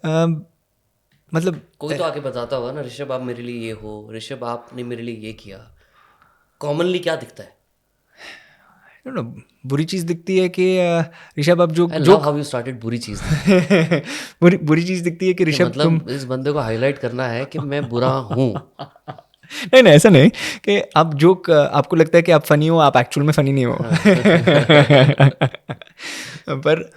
मतलब कोई तो आके बताता होगा ना, ऋषभ आप मेरे लिए ये हो, ऋषभ आपने मेरे लिए ये किया। कॉमनली क्या दिखता है? I don't know, बुरी चीज़ दिखती है कि ऋषभ अब जो आई जो लव हाउ यू स्टार्टेड, बुरी चीज दिखती है। बुरी बुरी चीज़ दिखती है कि कि ऋषभ तुम मतलब इस बंदे को हाईलाइट करना है कि मैं बुरा हूँ। नहीं नहीं ऐसा नहीं कि आप जोक आपको लगता है कि आप फनी हो, आप एक्चुअल में फनी नहीं हो। पर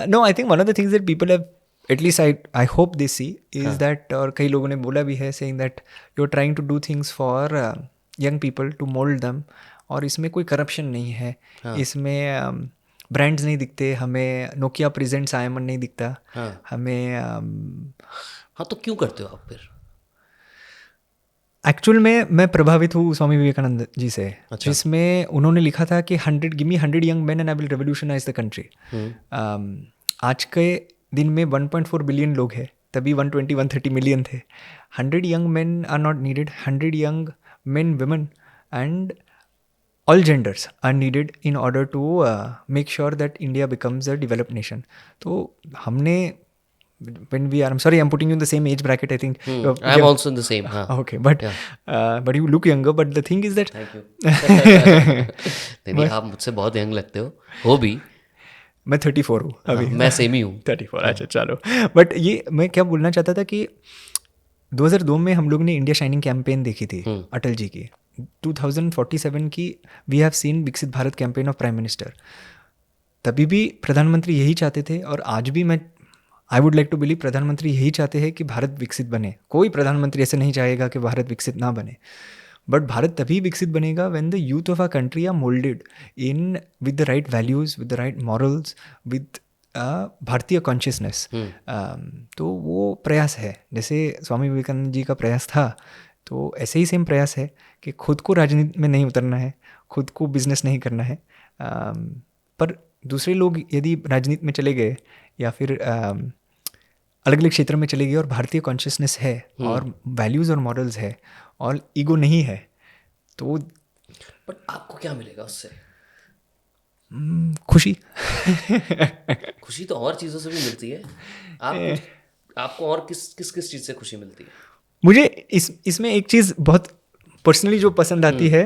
no, I think one of the things that people have, at least I hope they see is हाँ दैट, और कई लोगों ने बोला भी है, saying that you are trying to do things for young people to mould them, और इसमें कोई करप्शन नहीं है, हाँ इसमें ब्रांड्स नहीं दिखते हमें, नोकिया प्रेजेंट्स आयमन नहीं दिखता हाँ हमें। हाँ, तो क्यों करते हो आप फिर? एक्चुअल में मैं प्रभावित हूँ स्वामी विवेकानंद जी से, अच्छा। जिसमें उन्होंने लिखा था कि 100 give me 100 young man and I will revolutionise the country. Hmm. आज के दिन में 1.4 बिलियन लोग हैं, तभी 120-130 मिलियन थे। 100 young man are not needed, 100 young men, women, and all genders are needed in order to make sure that India becomes a developed nation. तो हमने when we are, I'm sorry, I'm putting you in the same age bracket, I think you're I am young. Also in the same. हाँ। Okay, but या you look younger, but the thing is that thank you. नहीं नहीं, मैं आप मुझसे बहुत young लगते हो भी। मैं 34 हूँ हाँ, अभी। मैं सेम ही हूँ। 34, अच्छा हाँ। चलो। बट ये मैं क्या बोलना चाहता था कि 2002 में हम लोग ने इंडिया शाइनिंग कैंपेन देखी थी हम्म। अटल जी की। 2047 की वी हैव सीन विकसित Bharat campaign of prime minister. तभी भी प्रधानमंत्री यही चाहते थे, और आज भी मैं I would like to believe प्रधानमंत्री यही चाहते हैं कि भारत विकसित बने। कोई प्रधानमंत्री ऐसे नहीं चाहेगा कि भारत विकसित ना बने, बट भारत तभी विकसित बनेगा when the youth of our country are moulded in with the right values, with the right morals, with भारतीय कॉन्शियसनेस। तो वो प्रयास है, जैसे स्वामी विवेकानंद जी का प्रयास था, तो ऐसे ही सेम प्रयास है कि खुद को राजनीति में नहीं उतरना है, खुद को बिजनेस नहीं करना है। पर दूसरे लोग यदि राजनीति में चले गए या फिर अलग अलग क्षेत्र में चले गए और भारतीय कॉन्शियसनेस है और वैल्यूज़ और मॉरल्स है और ईगो नहीं है, तो बट आपको क्या मिलेगा उससे? खुशी। खुशी तो और चीज़ों से भी मिलती है। आपको आपको और किस किस किस चीज़ से खुशी मिलती है? मुझे इसमें एक चीज़ बहुत पर्सनली जो पसंद आती है,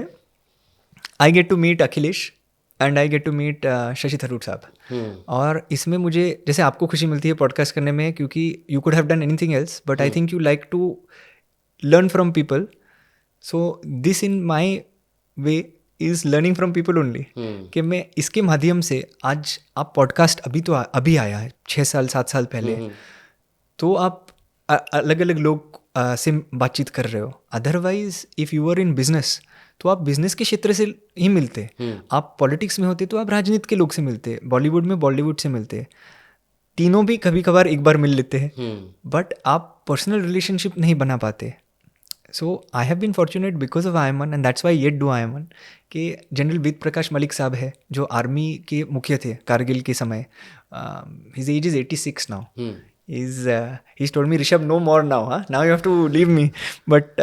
I get to meet Akhilesh and I get to meet Shashi Tharoor साहब। और इसमें मुझे, जैसे आपको खुशी मिलती है पॉडकास्ट करने में, क्योंकि you could have done anything else, but I think you like to learn from people. So this in my way is learning from people only, कि मैं इसके माध्यम से, आज आप पॉडकास्ट अभी तो अभी आया है 6 साल 7 साल पहले, तो आप अलग अलग लोग से बातचीत कर रहे हो। Otherwise if you are in business, तो आप बिजनेस के क्षेत्र से ही मिलते। आप पॉलिटिक्स में होते तो आप राजनीति के लोग से मिलते, बॉलीवुड में बॉलीवुड से मिलते, तीनों भी कभी कभार एक बार मिल लेते हैं, बट आप पर्सनल रिलेशनशिप नहीं बना पाते। So I have been fortunate because of Ayman, and that's why yet do Ayman, कि जनरल वेद प्रकाश मलिक साहब है जो आर्मी के मुखिया थे कारगिल के समय। His age is 86 now. He's told me, Rishabh, no more now, huh? Now you have to leave me. But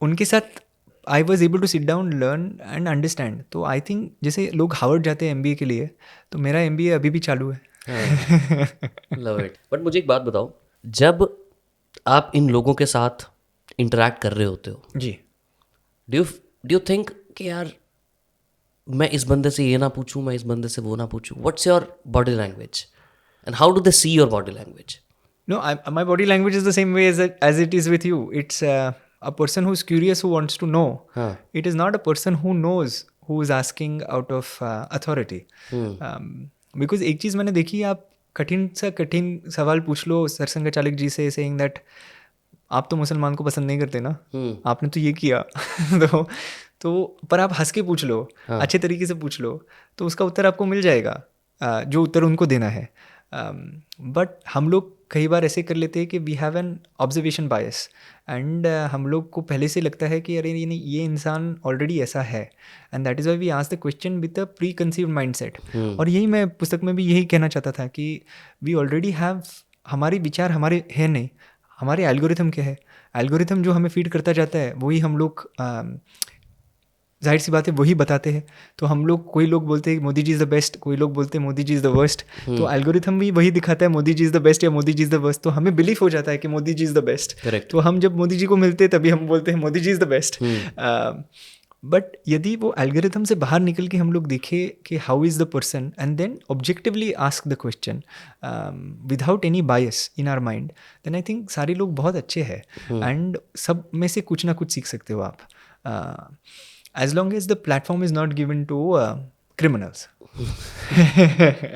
उनके साथ I was able to sit down, learn and understand. तो I think जैसे लोग हार्वर्ड जाते हैं MBA के लिए, तो मेरा MBA अभी भी चालू है। Love it. बट मुझे एक बात बताओ, जब आप इन लोगों के साथ इंटरेक्ट कर रहे होते हो, जी। डू यू थिंक कि यार मैं इस बंदे से ये ना पूछूं, मैं इस बंदे से वो ना पूछूं? What's your body language and how do they see your body language? No, my body language is the same way as it is with you. It's a person who's curious, who wants to know. हाँ। It is not a person who knows, who is asking out of authority. Because एक चीज़ मैंने देखी है, आप कठिन सा कठिन सवाल पूछ लो सरसंघ चालक जी से, सेइंग दैट आप तो मुसलमान को पसंद नहीं करते ना, आपने तो ये किया। तो पर आप हंस के पूछ लो, अच्छे तरीके से पूछ लो, तो उसका उत्तर आपको मिल जाएगा, जो उत्तर उनको देना है। बट हम लोग कई बार ऐसे कर लेते हैं कि we have an observation bias, and हम लोग को पहले से लगता है कि अरे ये इंसान ऑलरेडी ऐसा है, and that is why we ask the question with a preconceived mindset. और यही मैं पुस्तक में भी यही कहना चाहता था कि वी ऑलरेडी हैव, हमारे विचार हमारे हैं नहीं, हमारे एल्गोरिथम क्या है, एल्गोरिथम जो हमें फीड करता जाता है वही हम लोग जाहिर सी बात है वही बताते हैं। तो हम लोग, कोई लोग बोलते हैं Modi ji is the best, कोई लोग बोलते हैं Modi ji is the worst, तो एल्गोरिथम भी वही दिखाता है, Modi ji is the best या Modi ji is the worst. तो हमें बिलीफ हो जाता है कि Modi ji is the best. Correct. तो हम जब मोदी जी को मिलते हैं तभी हम बोलते हैं Modi ji is the best. But यदि वो एल्गोरिथम से बाहर निकल के हम लोग देखें कि how is the person and then objectively ask the question without any bias in our mind, then I think सारे लोग बहुत अच्छे हैं एंड सब में से कुछ ना कुछ सीख सकते हो आप, as long as the platform is not given to criminals.